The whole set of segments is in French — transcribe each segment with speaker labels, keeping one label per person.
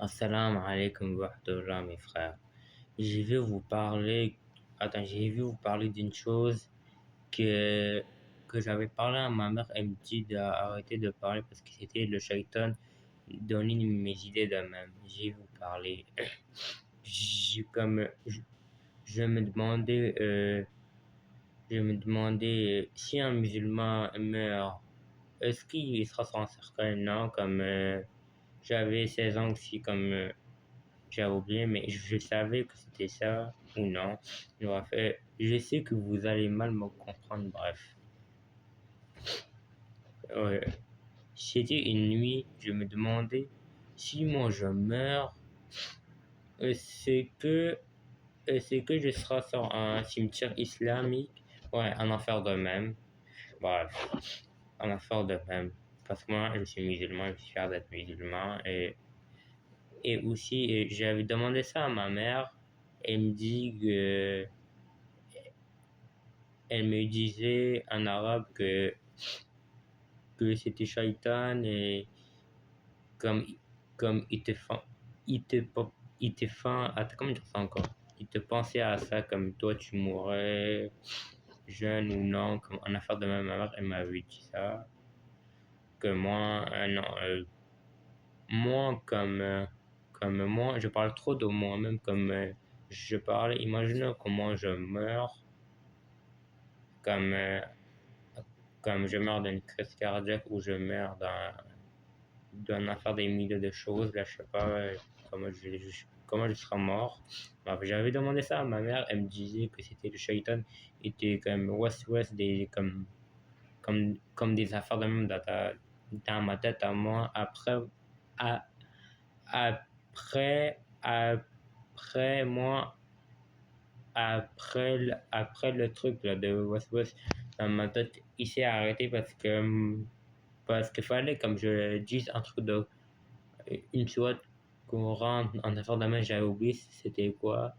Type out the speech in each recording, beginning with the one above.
Speaker 1: Assalamu alaikum wa rahmatullah, mes frères. Je vais vous parler. Attends, j'ai vu vous parler d'une chose que, que j'avais parlé à ma mère. Elle me dit d'arrêter de parler parce que c'était le shaitan donner mes idées de même. J'ai vous parler. Comme je me demandais, si un musulman meurt, est-ce qu'il sera sans cercueil? Non, comme j'avais 16 ans aussi, comme j'avais oublié, mais je savais que c'était ça ou non. Je sais que vous allez mal me comprendre, bref. Ouais. C'était une nuit, je me demandais si moi je meurs, c'est que, c'est que je serai sur un cimetière islamique, ouais, un enfer de même. Bref, un enfer de même. Parce que moi, je suis musulman, je suis fier d'être musulman. Et aussi, j'avais demandé ça à ma mère. Elle me dit que Elle me disait en arabe que c'était Shaitan et comme, comme il te attends, comment dire ça encore? Il te pensait à ça comme toi tu mourrais jeune ou non, comme en affaire de ma mère, elle m'avait dit ça. Que moi, non, moi comme moi, je parle trop de moi-même comme je parlais, imagine comment je meurs, comme comme je meurs d'une crise cardiaque ou je meurs d'une affaire des milliers de choses, là, je sais pas comment je serai mort. Bref, j'avais demandé ça à ma mère, elle me disait que c'était le shaitan, était comme ouest comme des affaires de même dans ma tête à moi. À- après moi, après le truc là, de West dans ma tête, il s'est arrêté parce qu'il fallait, comme je dise, un truc de une chose qu'on rentre en affaire de main, j'avais oublié c'était quoi.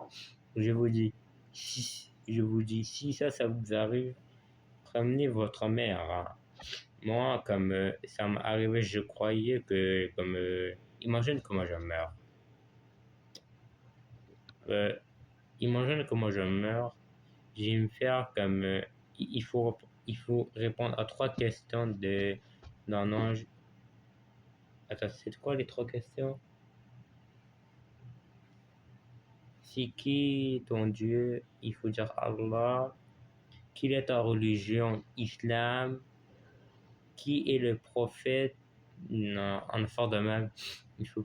Speaker 1: Je vous dis, si ça vous arrive, prévenez votre mère, hein. Moi, comme ça m'est arrivé, je croyais que, comme, imagine comment je meurs. Euh, Imagine comment je meurs. Je vais me faire comme, il faut répondre à trois questions d'un ange. Attends, c'est quoi les trois questions? C'est qui ton Dieu? Il faut dire Allah. Quelle est ta religion? Islam. Qui est le prophète? Non, en affaire de même, il faut